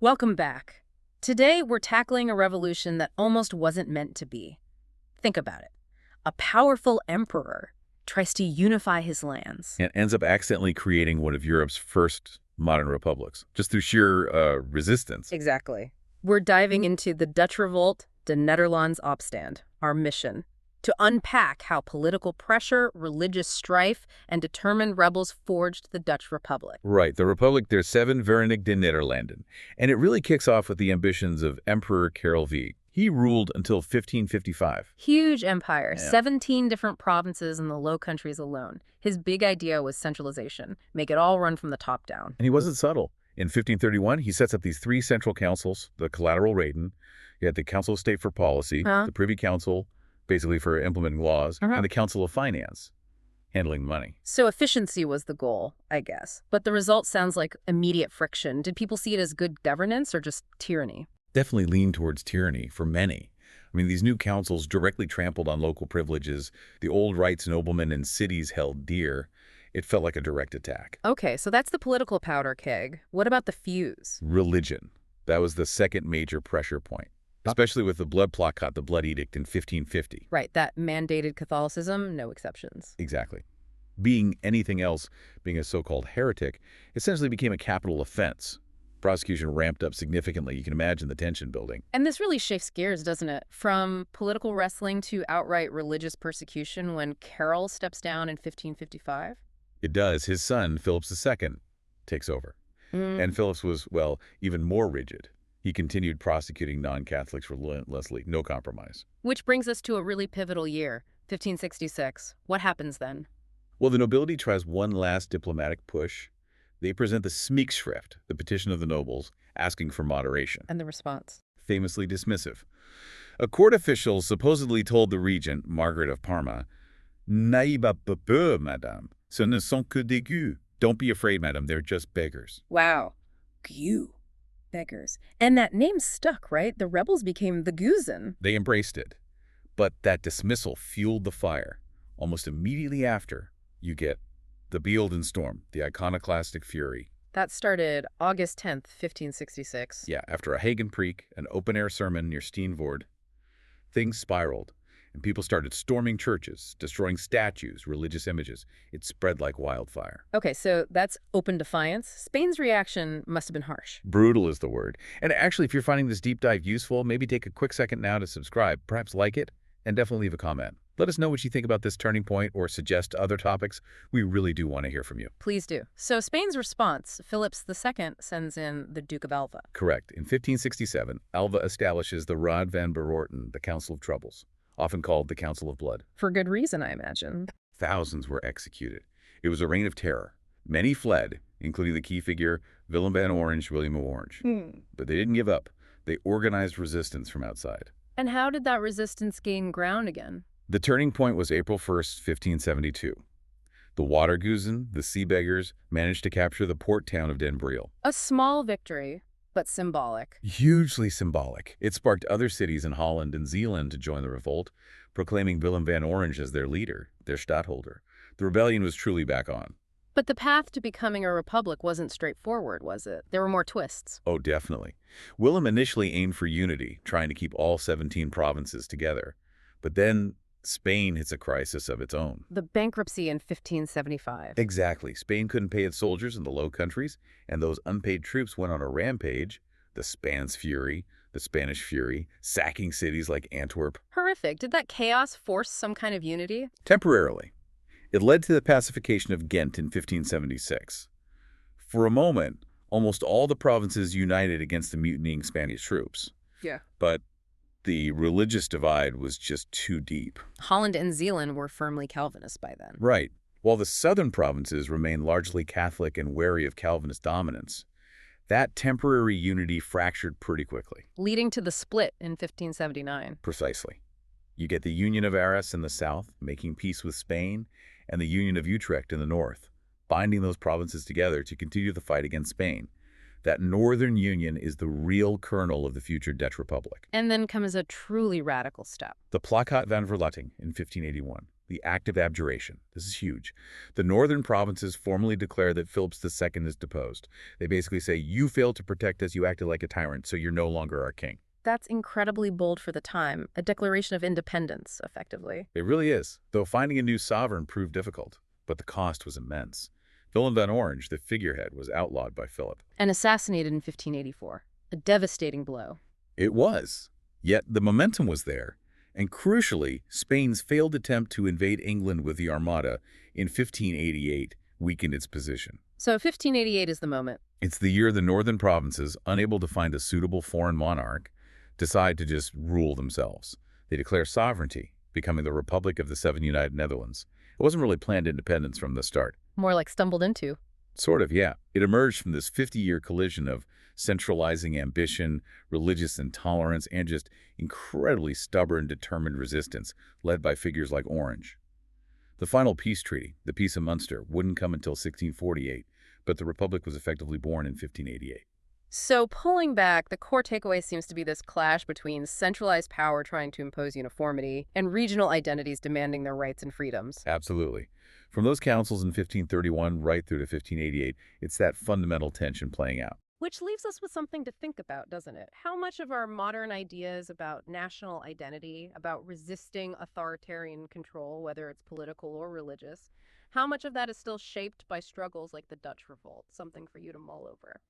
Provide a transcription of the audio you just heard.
Welcome back. Today, we're tackling a revolution that almost wasn't meant to be. Think about it. A powerful emperor tries to unify his lands. And ends up accidentally creating one of Europe's first modern republics, just through sheer resistance. Exactly. We're diving into the Dutch Revolt, de Nederlands Opstand, our mission, to unpack how political pressure, religious strife, and determined rebels forged the Dutch Republic. Right, the Republic der Zeven Verenigde Nederlanden. And it really kicks off with the ambitions of Emperor Karel V. He ruled until 1555. Huge empire, Yeah. 17 different provinces in the Low Countries alone. His big idea was centralization, make it all run from the top down. And he wasn't subtle. In 1531, he sets up these three central councils, the Collateral Raten, you had the Council of State for Policy, the Privy Council, basically for implementing laws, and the Council of Finance, handling money. So efficiency was the goal, I guess. But the result sounds like immediate friction. Did people see it as good governance or just tyranny? Definitely leaned towards tyranny for many. I mean, these new councils directly trampled on local privileges, the old rights noblemen and cities held dear. It felt like a direct attack. Okay, so that's the political powder keg. What about the fuse? Religion. That was the second major pressure point, especially with the blood plakat, the blood edict in 1550. Right, that mandated Catholicism, no exceptions. Exactly. Being anything else, being a so-called heretic, essentially became a capital offense. Prosecution ramped up significantly. You can imagine the tension building. And this really shifts gears, doesn't it? From political wrestling to outright religious persecution when Karel steps down in 1555? It does. His son, Philip II, takes over. And Philip was, well, even more rigid. He continued prosecuting non-Catholics relentlessly, no compromise. Which brings us to a really pivotal year, 1566. What happens then? Well, the nobility tries one last diplomatic push. They present the Smeekschrift, the petition of the nobles, asking for moderation. And the response? Famously dismissive. A court official supposedly told the regent, Margaret of Parma, "N'ayez pas peur, madame. Ce ne sont que des gueux. Don't be afraid, madam. They're just beggars." Wow. Gueux. Beggars. And that name stuck, right? The rebels became the Gueusen. They embraced it. But that dismissal fueled the fire. Almost immediately after, you get the Beelden Storm, the iconoclastic fury. That started August 10th, 1566. Yeah, after a Hagenpreek, an open-air sermon near Steenvoorde, things spiraled, and people started storming churches, destroying statues, religious images. It spread like wildfire. Okay, so that's open defiance. Spain's reaction must have been harsh. Brutal is the word. And actually, if you're finding this deep dive useful, maybe take a quick second now to subscribe, perhaps like it, and definitely leave a comment. Let us know what you think about this turning point or suggest other topics. We really do want to hear from you. Please do. So Spain's response, Philip II sends in the Duke of Alva. Correct. In 1567, Alva establishes the Raad van Beroorten, the Council of Troubles, often called the Council of Blood. For good reason, I imagine. Thousands were executed. It was a reign of terror. Many fled, including the key figure, Willem van Orange, William of Orange. But they didn't give up. They organized resistance from outside. And how did that resistance gain ground again? The turning point was April 1st, 1572. The Waterguzen, the sea beggars, managed to capture the port town of Den Briel. A small victory, but symbolic. Hugely symbolic. It sparked other cities in Holland and Zeeland to join the revolt, proclaiming Willem van Orange as their leader, their stadtholder. The rebellion was truly back on. But the path to becoming a republic wasn't straightforward, was it? There were more twists. Oh, definitely. Willem initially aimed for unity, trying to keep all 17 provinces together. But then Spain hits a crisis of its own. The bankruptcy in 1575. Exactly. Spain couldn't pay its soldiers in the Low Countries, and those unpaid troops went on a rampage, the Spanish Fury, sacking cities like Antwerp. Horrific. Did that chaos force some kind of unity? Temporarily. It led to the pacification of Ghent in 1576. For a moment, almost all the provinces united against the mutinying Spanish troops. Yeah. But the religious divide was just too deep. Holland and Zeeland were firmly Calvinist by then. Right. While the southern provinces remained largely Catholic and wary of Calvinist dominance, that temporary unity fractured pretty quickly. Leading to the split in 1579. Precisely. You get the Union of Arras in the south, making peace with Spain, and the Union of Utrecht in the north, binding those provinces together to continue the fight against Spain. That northern union is the real kernel of the future Dutch Republic. And then comes a truly radical step. The Plakat van Verlating in 1581. the act of abjuration. This is huge. The northern provinces formally declare that Philip II is deposed. They basically say, you failed to protect us, you acted like a tyrant, so you're no longer our king. That's incredibly bold for the time, a declaration of independence, effectively. It really is, though finding a new sovereign proved difficult. But the cost was immense. Willem van Orange, the figurehead, was outlawed by Philip. And assassinated in 1584. A devastating blow. It was. Yet the momentum was there. And crucially, Spain's failed attempt to invade England with the Armada in 1588 weakened its position. So 1588 is the moment. It's the year the northern provinces, unable to find a suitable foreign monarch, decide to just rule themselves. They declare sovereignty, becoming the Republic of the Seven United Netherlands. It wasn't really planned independence from the start. More like stumbled into. Sort of, yeah. It emerged from this 50-year collision of centralizing ambition, religious intolerance, and just incredibly stubborn, determined resistance led by figures like Orange. The final peace treaty, the Peace of Munster, wouldn't come until 1648, but the Republic was effectively born in 1588. So pulling back, the core takeaway seems to be this clash between centralized power trying to impose uniformity and regional identities demanding their rights and freedoms. Absolutely. From those councils in 1531 right through to 1588, it's that fundamental tension playing out. Which leaves us with something to think about, doesn't it? How much of our modern ideas about national identity, about resisting authoritarian control, whether it's political or religious, how much of that is still shaped by struggles like the Dutch Revolt? Something for you to mull over.